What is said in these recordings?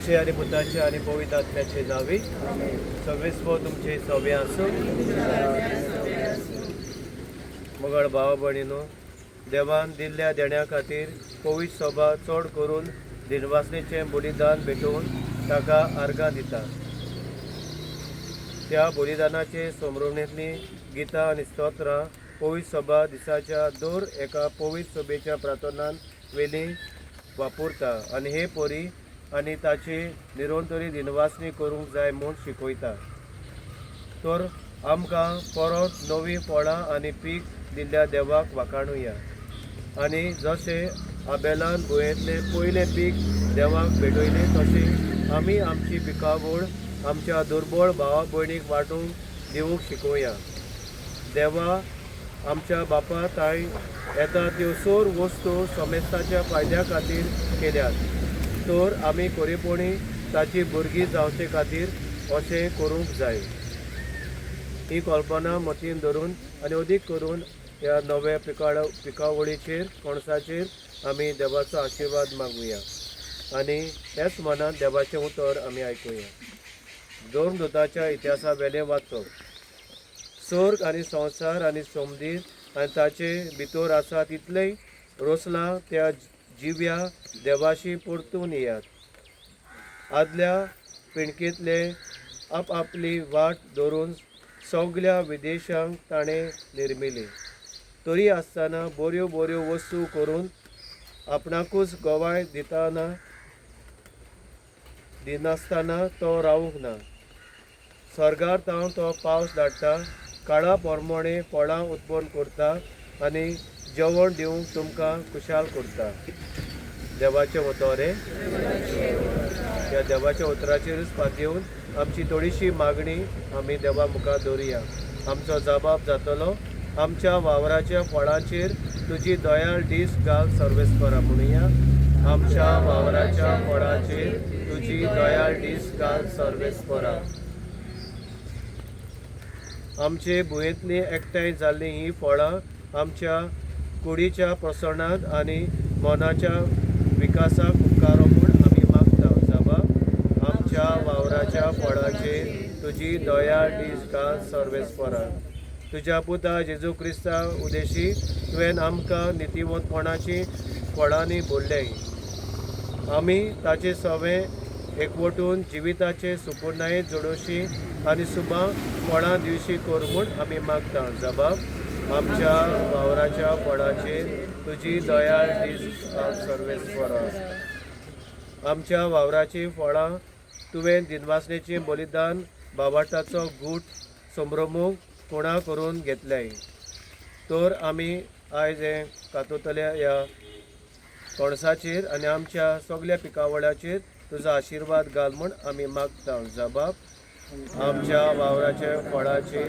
आणि पुताचे आणि पवित्र आत्म्याचे नावे सगळेस्व तुमचे सव्या असो. मगळ भावा भयणीनो, देवान दिल्ल्या देण्या खातीर पवित्र सभा चड करून दिनवासनेचें बलिदान भेटोवन ताका आर्गां दिता. त्या बलिदानाचे समरुणेंतलीं गितां आनी स्तोत्रां पवित्र सभा दिसाच्या दर एका पवित्र सभेच्या प्रार्थनान वेली वापरता आनी हे परी आनी ताची निरंतरी दिनवासनी करूंक जाय म्हूण शिकयता. तर आमकां परत नवीं फळां आनी पीक दिल्ल्या देवाक वाखाणुया. आनी जशें आबेलान भुंयेंतलें पयलें पीक देवाक भेटयलें तशें आमी आमची पिकावळ आमच्या दुर्बळ भावा भयणीक वांटूंक दिवूंक शिकोवया. देवा आमच्या बापा ताई येता त्यो सोर वस्तू समेस्ताच्या फायद्या खातीर केल्यात. तर आमी खरेपणी ताची भुरगीं जावचे खातीर अशें करूंक जाय. ही कल्पना मतीन धरून आनी अदीक करून ह्या नव्या पिकावळीचेर कणसाचेर आमी देवाचो आशिर्वाद मागुया आनी हेच मनान देवाचें उतर आमी आयकुया. दोन दुताच्या इतिहासा वेलें वाचप. सर्ग आनी संवसार आनी समदीर आनी ताचे भितर आसा तितलेय रोसलां त्या जिव्या देवाशी परतून येयात. आदल्या पिणकेंतले आपली वाट धरून सगळ्या विदेशांक ताणें निर्मिली. तरी आसतना बऱ्यो बऱ्यो वस्तू करून आपणाकूच गोवाय दिनासतना तो रावूंक ना. सर्गार तावन तो पावस धाडटा, काळा प्रमाणे फळां उत्पन्न करता आनी जेवण दिवंक तुमकां खुशाल करता. देवाचें उतर. ह्या देवाच्या उतराचेरूच पातयेवन आमची थोडीशी मागणी आमी देवा मुखार दवरुया. आमचो जबाब जातलो, आमच्या वावराच्या फळांचेर तुजी दयाळ दीस घाल सर्वेस्परा म्हणुया. आमच्या वावराच्या फळांचेर तुजी दयाळ दीस घाल सर्वेस्परा. आमचे भुंयेंतली एकठांय जाल्लीं ही फळां आमच्या कुडीच्या प्रसणांत आनी मनाच्या विकासाक उपकारो म्हूण आमी मागता. जबाब आमच्या वावराच्या फळांचेर तुजी दयाळ दीस घाल सर्वेस्परा. तुज्या पुता जेजू क्रिस्ता उदेशी तुवें आमकां नितीवंतपणाची फळांनी भरले. आमी ताचे सवें एकवटून जिविताचे सुपूर्णायेत जोडोशी आनी सुभां फळां दिवशी कर म्हूण आमी मागता. जबाब आमच्या वावराच्या फळांचेर तुजी दयाळ दीस घाल सर्वेस्परा. आमच्या वावराची फळां तुवें दिनवासनेचें बलिदान बाबाटाचो गूट संभ्रमूंक कोणा करून घेतले. तर आमी आयज हे कातोतल्या ह्या कणसाचेर आनी आमच्या सगळ्या पिकावळ्याचेर तुजो आशिर्वाद घाल म्हूण आमी मागता. जबाब आमच्या वावराच्या फळांचेर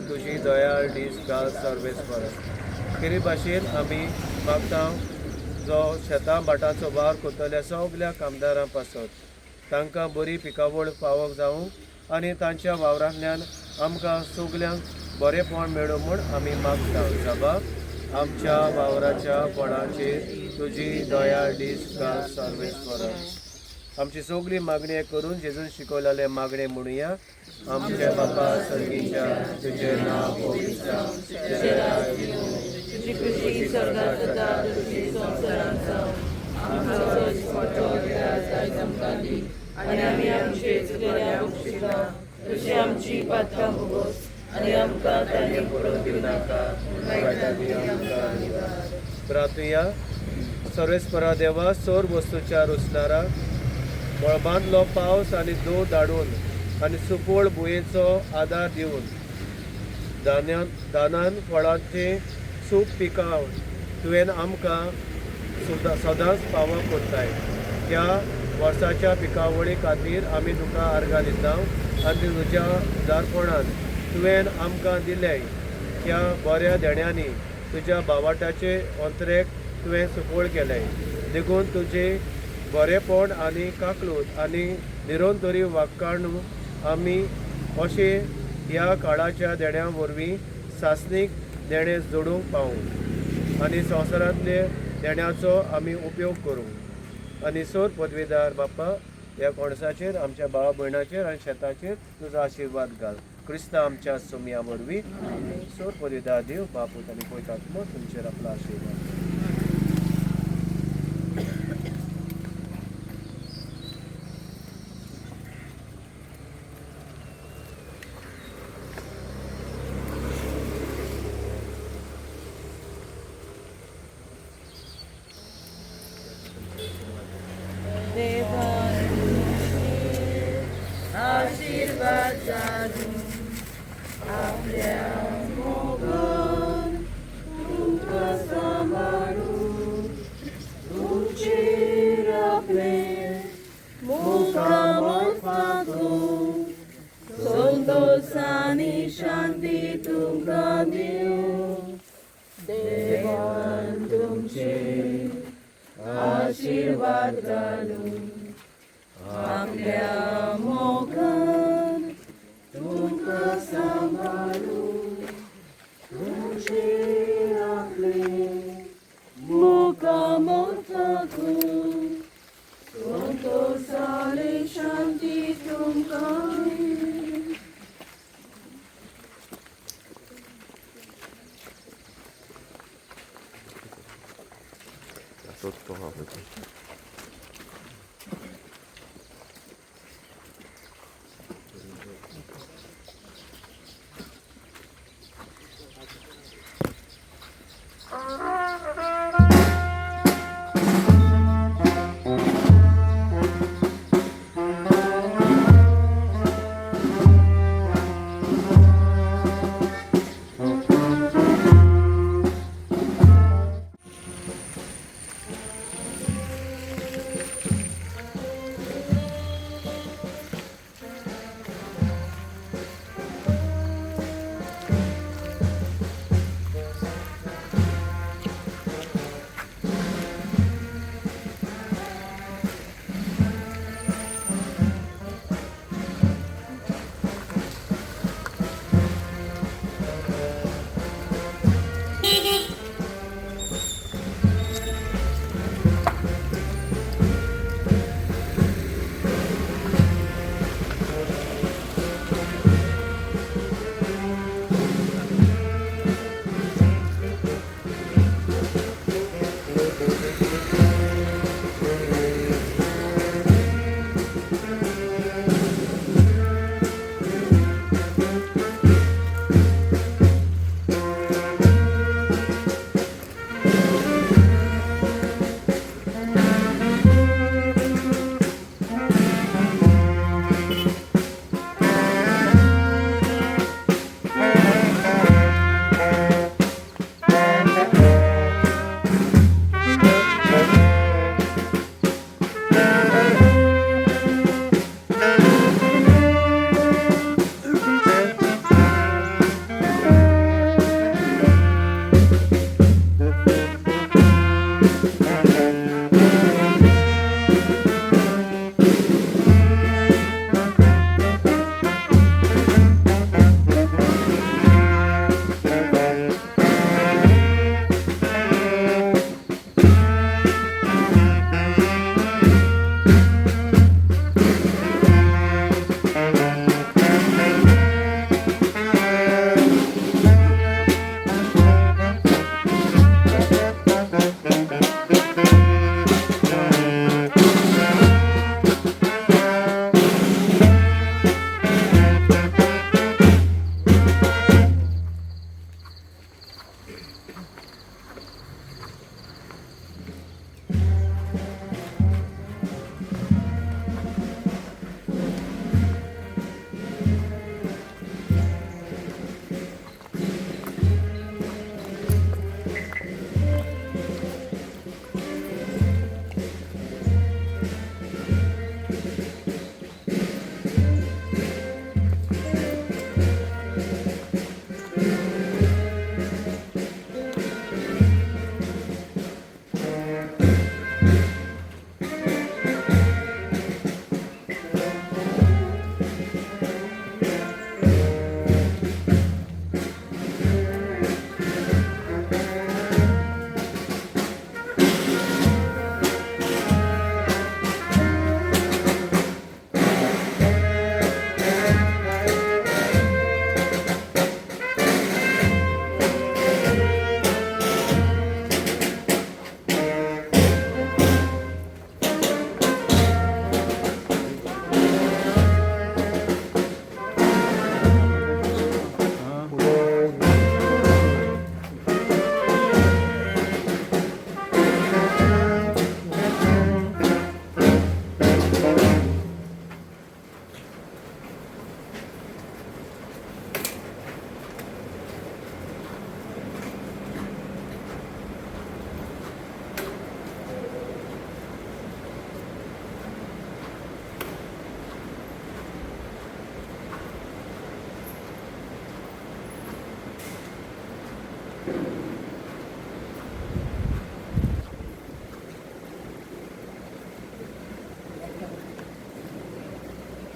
तुजी दयाळ दीस घाल सर्वेस्परा. खेरी भाशेन आमी मागता जो शेतां भाटांचो वावर करतल्या सगळ्या कामदारां पासत तांकां बरी पिकावळ फावोक जावंक आनी तांच्या वावरांतल्यान आमकां सगल्यांक बरेंपण मेळूं म्हूण आमी मागता. जबाब आमच्या वावराच्या फळांचेर तुजी दयाळ दीस घाल सर्वेस्परा. आमची सगळी मागणी हे करून जेजून शिकयलेले मागणे म्हणुया. आमच्या बापा सर्गीच्या तुजें नांव पवित्र जावं, तुजें राज येवं, तुजी खुशी स्वर्गांत जाता तशी संवसारांत जावं. आमचो दिसपट्टो आज आयज आमकां दी आनी आमी आमचे चुकल्यांक बक्षिता तशी आमची पातकां भोगोस आनी आमकां तांणी पडोवंक दिवं नाका, वायटांतल्यान आमकां निवार. प्रार्थुया. सर्वेस्परा देवा, सोर वस्तूच्या रुचणारा मळबांतलो पावस आनी दो धाडून आनी सुपळ भुंयेचो आदार दिवन दानान फळांचे सूप पिकाव तुवें आमकां सदांच फावो करताय. त्या वर्साच्या पिकावळी खातीर आमी तुका आर्गां दिता आनी तुज्या उदारपणान तुवें आमकां दिले त्या बऱ्या देण्यांनी तुज्या बावाटाचे अंतरेक तुवें सुपळ केले. देखून तुजे बरेपण आनी काकलूत आनी निरंतरी वाखाणू आमी अशें ह्या काळाच्या देण्या वरवीं सासणीक देणे जोडूंक पावूं आनी संवसारांतले देण्याचो आमी उपयोग करूं. आनी सोर पदवीदार बापा ह्या कोणसाचेर आमच्या भावा भयणाचेर आनी शेताचेर तुजो आशिर्वाद घाल. क्रिस्ता आमच्या सोमया वरवीं सोर परिदा देव बापूत आनी पवित्र आत्मो तुमचेर आपला आशिर्वाद. आशीर्वाद जाणून आपल्या मोगान तुमकां सांबाळून तुमचेर आपले मुखार फागून संतोष आनी शांती तुमकां दिवं. देवान तुमचे आशीर्वाद घालून आपल्या मोगान तुमकां सांबाळून तुमचेर आपले मुखार फागून संतोष आनी शांती तुमकां दिवं.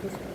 Because